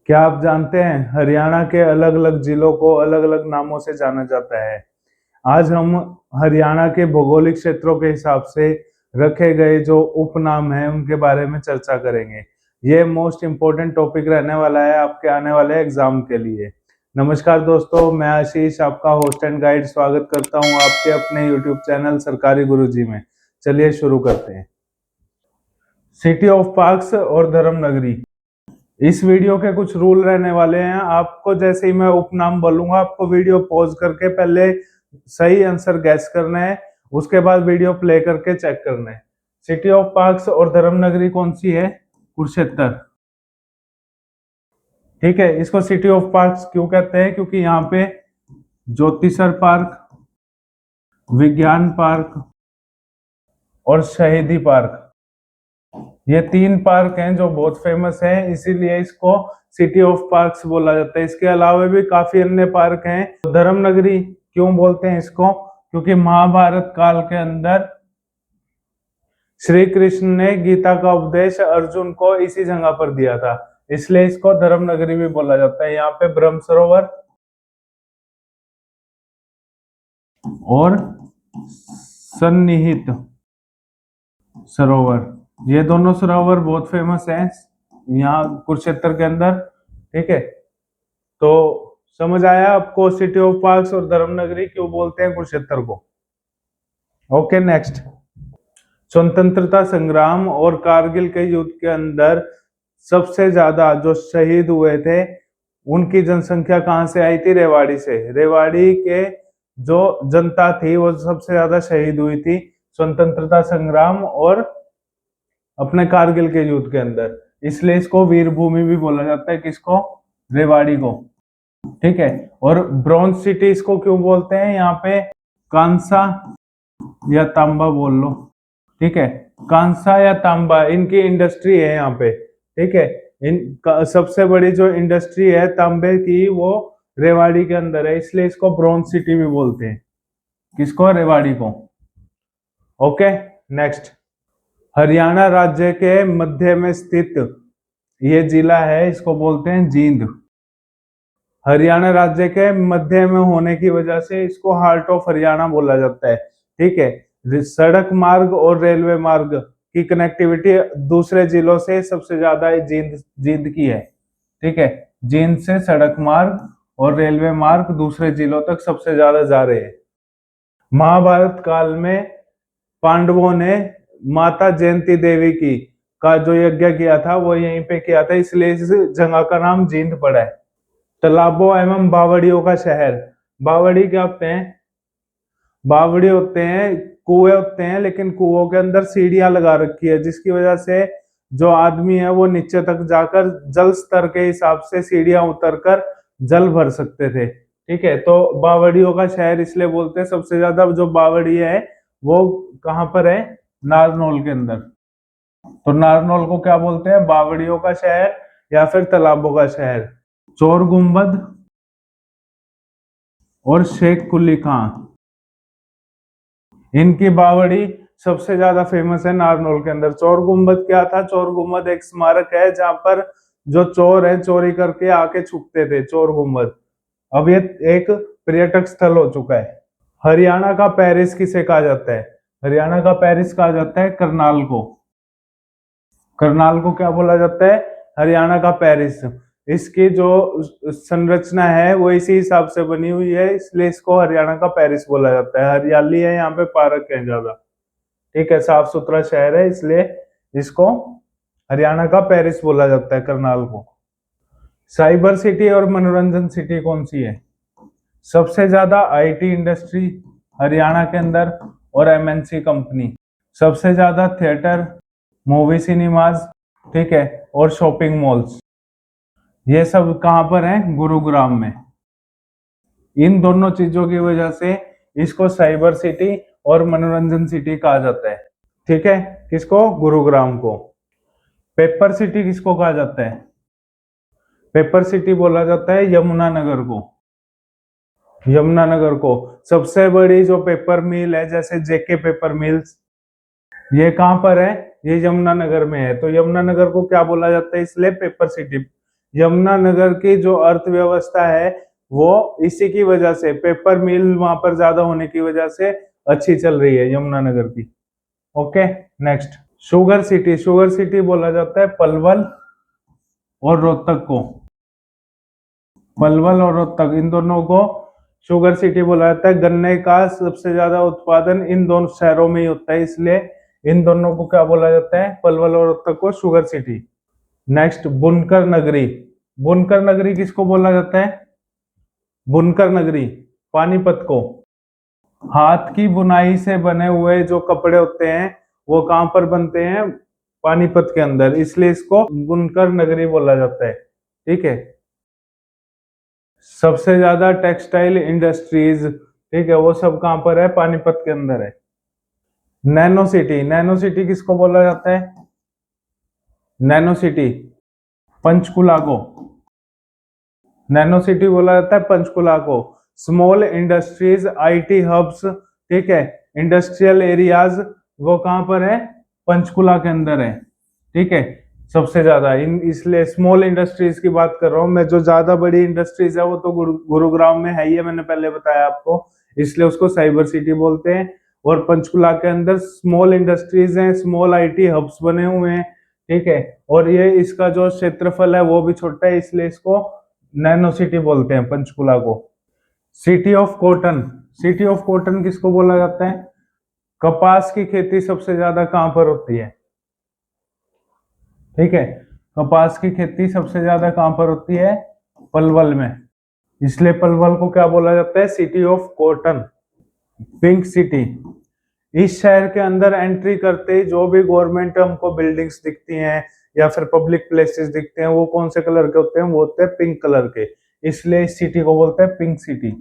क्या आप जानते हैं हरियाणा के अलग अलग जिलों को अलग अलग नामों से जाना जाता है। आज हम हरियाणा के भौगोलिक क्षेत्रों के हिसाब से रखे गए जो उपनाम हैं उनके बारे में चर्चा करेंगे। ये मोस्ट इम्पोर्टेंट टॉपिक रहने वाला है आपके आने वाले एग्जाम के लिए। नमस्कार दोस्तों, मैं आशीष आपका होस्ट एंड गाइड स्वागत करता हूं आपके अपने यूट्यूब चैनल सरकारी गुरुजी में। चलिए शुरू करते हैं। सिटी ऑफ पार्क्स और धर्म नगरी। इस वीडियो के कुछ रूल रहने वाले हैं। आपको जैसे ही मैं उपनाम बोलूंगा आपको वीडियो पॉज करके पहले सही आंसर गैस करना है, उसके बाद वीडियो प्ले करके चेक करना है। सिटी ऑफ पार्क्स और धर्म नगरी कौन सी है? कुरुक्षेत्र। ठीक है, इसको सिटी ऑफ पार्क्स क्यों कहते हैं? क्योंकि यहाँ पे ज्योतिसर पार्क, विज्ञान पार्क और शहीदी पार्क, ये तीन पार्क हैं जो बहुत फेमस हैं, इसीलिए इसको सिटी ऑफ पार्क्स बोला जाता है। इसके अलावा भी काफी अन्य पार्क हैं। धर्म नगरी क्यों बोलते हैं इसको? क्योंकि महाभारत काल के अंदर श्री कृष्ण ने गीता का उपदेश अर्जुन को इसी जगह पर दिया था, इसलिए इसको धर्म नगरी भी बोला जाता है। यहाँ पे ब्रह्म सरोवर और सन्निहित सरोवर, ये दोनों सरोवर बहुत फेमस हैं यहाँ कुरुक्षेत्र के अंदर। ठीक है, तो समझ आया आपको सिटी ऑफ पार्क्स और धर्म नगरी क्यों बोलते हैं कुरुक्षेत्र को? Okay, next. स्वतंत्रता संग्राम और कारगिल के युद्ध के अंदर सबसे ज्यादा जो शहीद हुए थे उनकी जनसंख्या कहां से आई थी? रेवाड़ी से। रेवाड़ी के जो जनता थी वो सबसे ज्यादा शहीद हुई थी स्वतंत्रता संग्राम और अपने कारगिल के युद्ध के अंदर, इसलिए इसको वीर भूमि भी बोला जाता है। किसको? रेवाड़ी को। ठीक है, और ब्रॉन्ज सिटी इसको क्यों बोलते हैं? यहाँ पे कांसा या तांबा बोल लो। ठीक है, कांसा या तांबा इनकी इंडस्ट्री है यहाँ पे। ठीक है, सबसे बड़ी जो इंडस्ट्री है तांबे की वो रेवाड़ी के अंदर है, इसलिए इसको ब्रॉन्ज सिटी भी बोलते हैं। किसको? रेवाड़ी को। Okay, next. हरियाणा राज्य के मध्य में स्थित ये जिला है, इसको बोलते हैं जींद। हरियाणा राज्य के मध्य में होने की वजह से इसको हार्ट ऑफ हरियाणा बोला जाता है। ठीक है, सड़क मार्ग और रेलवे मार्ग की कनेक्टिविटी दूसरे जिलों से सबसे ज्यादा जींद जींद की है। ठीक है, जींद से सड़क मार्ग और रेलवे मार्ग दूसरे जिलों तक सबसे ज्यादा जा रहे हैं। महाभारत काल में पांडवों ने माता जयंती देवी की का जो यज्ञ किया था वो यहीं पे किया था, इसलिए इस जगह का नाम जींद पड़ा है। तालाबों एवं बावड़ियों का शहर। बावड़ी क्या होते हैं? बावड़ी होते हैं कुएं होते हैं, लेकिन कुओं के अंदर सीढ़ियां लगा रखी है, जिसकी वजह से जो आदमी है वो नीचे तक जाकर जल स्तर के हिसाब से सीढ़ियां उतरकर जल भर सकते थे। ठीक है, तो बावड़ियों का शहर इसलिए बोलते हैं। सबसे ज्यादा जो बावड़ी है वो कहाँ पर है? नारनौल के अंदर। तो नारनौल को क्या बोलते हैं? बावड़ियों का शहर या फिर तालाबों का शहर। चोर गुम्बद और शेख कुली खां, इनकी बावड़ी सबसे ज्यादा फेमस है नारनौल के अंदर। चोर गुम्बद क्या था? चोर गुम्बद एक स्मारक है जहां पर जो चोर है चोरी करके आके छुपते थे, चोर गुम्बद। अब ये एक पर्यटक स्थल हो चुका है। हरियाणा का पेरिस किसे कहा जाता है? हरियाणा का पेरिस कहा जाता है करनाल को। करनाल को क्या बोला जाता है? हरियाणा का पेरिस। इसकी जो संरचना है वो इसी हिसाब से बनी हुई है, इसलिए इसको हरियाणा का पेरिस बोला जाता है। हरियाली है यहाँ पे, पार्क है ज्यादा। ठीक है, साफ सुथरा शहर है, इसलिए इसको हरियाणा का पेरिस बोला जाता है करनाल को। साइबर सिटी और मनोरंजन सिटी कौन सी है? सबसे ज्यादा आईटी इंडस्ट्री हरियाणा के अंदर और एमएनसी कंपनी। सबसे ज्यादा थिएटर, मूवी सिनेमाज, ठीक है, और शॉपिंग मॉल्स, ये सब कहां पर है? गुरुग्राम में। इन दोनों चीजों की वजह से इसको साइबर सिटी और मनोरंजन सिटी कहा जाता है। ठीक है, किसको? गुरुग्राम को। पेपर सिटी किसको कहा जाता है? पेपर सिटी बोला जाता है यमुनानगर को। यमुनानगर को। सबसे बड़ी जो पेपर मिल है जैसे जेके पेपर मिल्स, ये कहां पर है? ये यमुनानगर में है। तो यमुनानगर को क्या बोला जाता है? इसलिए पेपर सिटी। यमुनानगर की जो अर्थव्यवस्था है वो इसी की वजह से, पेपर मिल वहां पर ज्यादा होने की वजह से अच्छी चल रही है यमुनानगर की। Okay, next sugar city. Sugar city बोला जाता है पलवल और रोहतक को। पलवल और रोहतक इन दोनों को शुगर सिटी बोला जाता है। गन्ने का सबसे ज्यादा उत्पादन इन दोनों शहरों में ही होता है, इसलिए इन दोनों को क्या बोला जाता है, पलवल और रोहतक को शुगर सिटी। नेक्स्ट बुनकर नगरी। बुनकर नगरी किसको बोला जाता है? बुनकर नगरी पानीपत को। हाथ की बुनाई से बने हुए जो कपड़े होते हैं वो कहां पर बनते हैं? पानीपत के अंदर, इसलिए इसको बुनकर नगरी बोला जाता है। ठीक है। सबसे ज्यादा टेक्सटाइल इंडस्ट्रीज, ठीक है, वो सब कहां पर है? पानीपत के अंदर है। Nano city. नैनो सिटी किसको बोला जाता है? नैनो सिटी पंचकुला को। नैनो सिटी बोला जाता है पंचकुला को। स्मॉल इंडस्ट्रीज, आईटी हब्स, ठीक है, इंडस्ट्रियल एरियाज, वो कहां पर है? पंचकुला के अंदर है। ठीक है, सबसे ज्यादा इन, इसलिए स्मॉल इंडस्ट्रीज की बात कर रहा हूं मैं। जो ज्यादा बड़ी इंडस्ट्रीज है वो तो गुरुग्राम में है ही है, मैंने पहले बताया आपको, इसलिए उसको साइबर सिटी बोलते हैं। और पंचकुला के अंदर स्मॉल इंडस्ट्रीज हैं, स्मॉल आईटी हब्स बने हुए हैं। ठीक है, और ये इसका जो क्षेत्रफल है वो भी छोटा है, इसलिए इसको नैनो सिटी बोलते हैं पंचकुला को। City of cotton. City of cotton किसको बोला जाता है? कपास की खेती सबसे ज्यादा कहां पर होती है? ठीक है, कपास की खेती सबसे ज्यादा कहां पर होती है? पलवल में, इसलिए पलवल को क्या बोला जाता है? City of cotton. Pink city. इस शहर के अंदर एंट्री करते ही जो भी गवर्नमेंट हमको बिल्डिंग्स दिखती हैं या फिर पब्लिक प्लेसेस दिखते हैं वो कौन से कलर के होते हैं? वो होते हैं पिंक कलर के, इसलिए इस सिटी को बोलते हैं पिंक सिटी।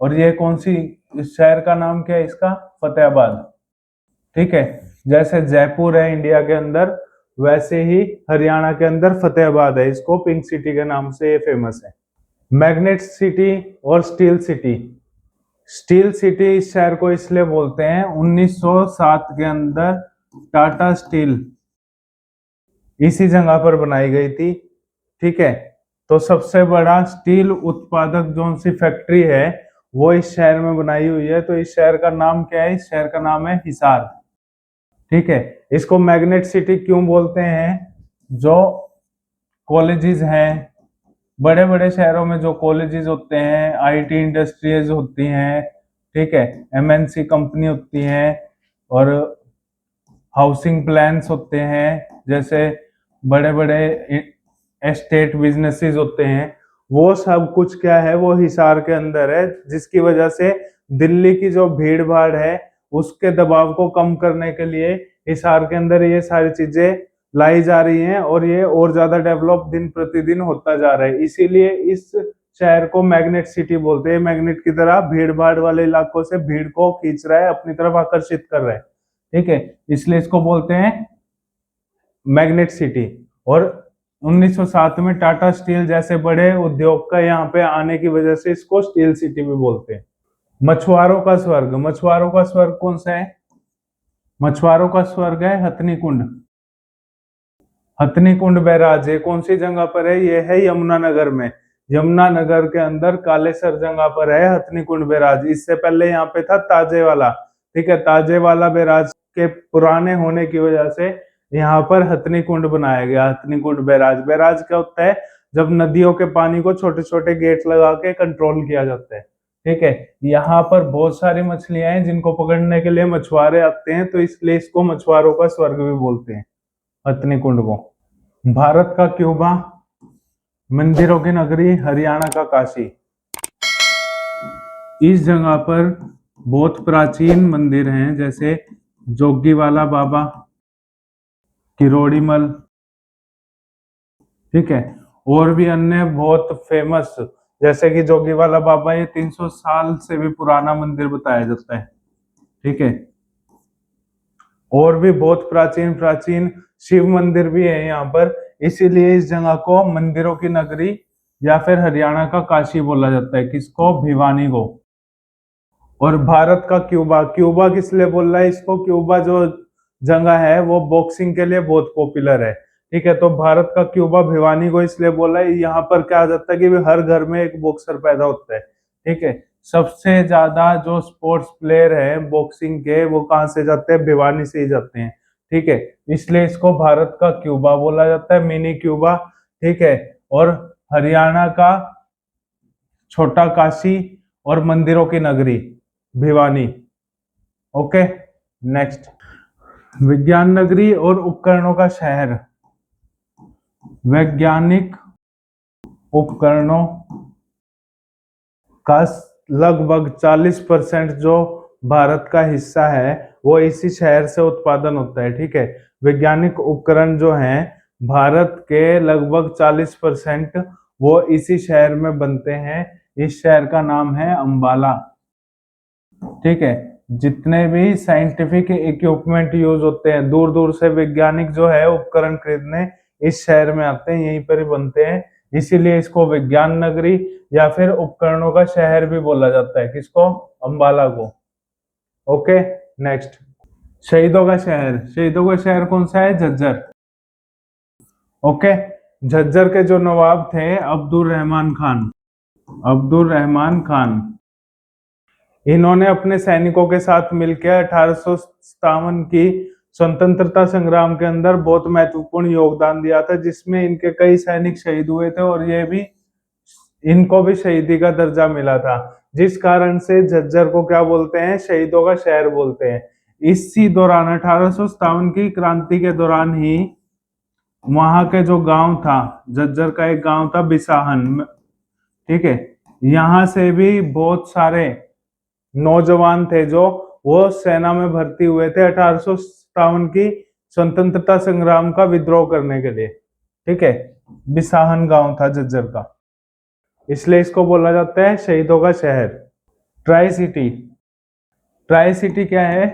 और ये कौन सी, इस शहर का नाम क्या है इसका? फतेहाबाद। ठीक है, जैसे जयपुर है इंडिया के अंदर, वैसे ही हरियाणा के अंदर फतेहाबाद है, इसको पिंक सिटी के नाम से ये फेमस है। मैग्नेट सिटी और स्टील सिटी। स्टील सिटी इस शहर को इसलिए बोलते हैं, 1907 के अंदर टाटा स्टील इसी जगह पर बनाई गई थी। ठीक है, तो सबसे बड़ा स्टील उत्पादक जो सी फैक्ट्री है वो इस शहर में बनाई हुई है। तो इस शहर का नाम क्या है? इस शहर का नाम है हिसार। ठीक है, इसको मैग्नेट सिटी क्यों बोलते हैं? जो कॉलेजेस हैं, बड़े बड़े शहरों में जो कॉलेजेस होते हैं, आईटी इंडस्ट्रीज होती हैं, ठीक है, एमएनसी कंपनी होती हैं, और हाउसिंग प्लान्स होते हैं, जैसे बड़े बड़े एस्टेट बिजनेसेस होते हैं, वो सब कुछ क्या है? वो हिसार के अंदर है, जिसकी वजह से दिल्ली की जो भीड़ भाड़ है उसके दबाव को कम करने के लिए हिसार के अंदर ये सारी चीजें लाई जा रही हैं, और ये और ज्यादा डेवलप दिन प्रतिदिन होता जा रहा है। इसीलिए इस शहर को मैग्नेट सिटी बोलते हैं। मैग्नेट की तरह भीड़ भाड़ वाले इलाकों से भीड़ को खींच रहा है, अपनी तरफ आकर्षित कर रहा है। ठीक है, इसलिए इसको बोलते हैं मैग्नेट सिटी। और 1907 में टाटा स्टील जैसे बड़े उद्योग का यहाँ पे आने की वजह से इसको स्टील सिटी भी बोलते हैं। मछुआरों का स्वर्ग। मछुआरों का स्वर्ग कौन सा है? मछुआरों का स्वर्ग है हथनी कुंड। हथनी कुंड बैराज ये कौन सी जगह पर है? ये है यमुनानगर में। यमुनानगर के अंदर कालेसर जगह पर है हथनी कुंड बैराज। इससे पहले यहाँ पे था ताजेवाला। ठीक है, ताजेवाला बैराज के पुराने होने की वजह से यहाँ पर हथनी कुंड बनाया गया, हथनी कुंड बैराज। बैराज क्या होता है? जब नदियों के पानी को छोटे छोटे गेट लगा के कंट्रोल किया जाता है। ठीक है, यहाँ पर बहुत सारी मछलियां हैं जिनको पकड़ने के लिए मछुआरे आते हैं, तो इसलिए इसको मछुआरों का स्वर्ग भी बोलते हैं, हथनी कुंड को। भारत का क्यूबा, मंदिरों की नगरी, हरियाणा का काशी। इस जगह पर बहुत प्राचीन मंदिर हैं, जैसे जोगीवाला बाबा, किरोड़ीमल, ठीक है, और भी अन्य बहुत फेमस, जैसे कि जोगीवाला बाबा, ये 300 साल से भी पुराना मंदिर बताया जाता है। ठीक है, और भी बहुत प्राचीन प्राचीन शिव मंदिर भी है यहाँ पर, इसीलिए इस जगह को मंदिरों की नगरी या फिर हरियाणा का काशी बोला जाता है। किसको? भिवानी को। और भारत का क्यूबा। क्यूबा किस लिए बोल रहा है इसको? क्यूबा जो जगह है वो बॉक्सिंग के लिए बहुत पॉपुलर है। ठीक है। तो भारत का क्यूबा भिवानी को इसलिए बोला है, यहाँ पर क्या आ जाता है कि हर घर में एक बॉक्सर पैदा होता है, ठीक है। सबसे ज्यादा जो स्पोर्ट्स प्लेयर है बॉक्सिंग के वो कहाँ से जाते हैं, भिवानी से ही जाते हैं, ठीक है। इसलिए इसको भारत का क्यूबा बोला जाता है, मिनी क्यूबा, ठीक है। और हरियाणा का छोटा काशी और मंदिरों की नगरी भिवानी। ओके, नेक्स्ट, विज्ञान नगरी और उपकरणों का शहर। वैज्ञानिक उपकरणों का लगभग 40% जो भारत का हिस्सा है वो इसी शहर से उत्पादन होता है, ठीक है। वैज्ञानिक उपकरण जो हैं भारत के लगभग 40% वो इसी शहर में बनते हैं। इस शहर का नाम है अंबाला, ठीक है। जितने भी साइंटिफिक इक्विपमेंट यूज होते हैं, दूर दूर से वैज्ञानिक जो है उपकरण खरीदने इस शहर में आते हैं, यहीं पर ही बनते हैं। इसीलिए इसको विज्ञान नगरी या फिर उपकरणों का शहर भी बोला जाता है, किसको, अंबाला को। ओके, नेक्स्ट, शहीदों का शहर। शहीदों का शहर कौन सा है, झज्जर। ओके, झज्जर के जो नवाब थे अब्दुल रहमान खान, अब्दुल रहमान खान, इन्होंने अपने सैनिकों के साथ मिलकर 1857 की स्वतंत्रता संग्राम के अंदर बहुत महत्वपूर्ण योगदान दिया था, जिसमें इनके कई सैनिक शहीद हुए थे और ये भी, इनको भी शहीदी का दर्जा मिला था, जिस कारण से झज्जर को क्या बोलते हैं, शहीदों का शहर बोलते हैं। इसी दौरान 1857 की क्रांति के दौरान ही वहां के जो गांव था, झज्जर का एक गांव था बिसाहन, ठीक है, यहाँ से भी बहुत सारे नौजवान थे जो वो सेना में भर्ती हुए थे 1857 की स्वतंत्रता संग्राम का विद्रोह करने के लिए, ठीक है। बिसाहन गांव था झज्जर का, इसलिए इसको बोला जाता है शहीदों का शहर। ट्राई सिटी, ट्राई सिटी क्या है,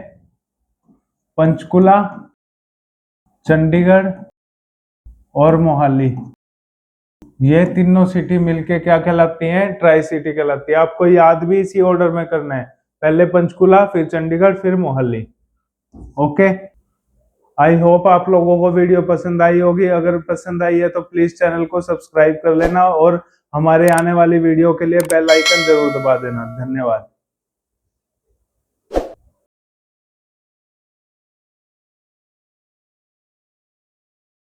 पंचकुला, चंडीगढ़ और मोहाली, ये तीनों सिटी मिलके क्या कहलाती हैं, ट्राई सिटी कहलाती है। आपको याद भी इसी ऑर्डर में करना है, पहले पंचकुला, फिर चंडीगढ़, फिर मोहाली। ओके, आई होप आप लोगों को वीडियो पसंद आई होगी। अगर पसंद आई है तो प्लीज चैनल को सब्सक्राइब कर लेना और हमारे आने वाली वीडियो के लिए बेल आइकन जरूर दबा देना। धन्यवाद।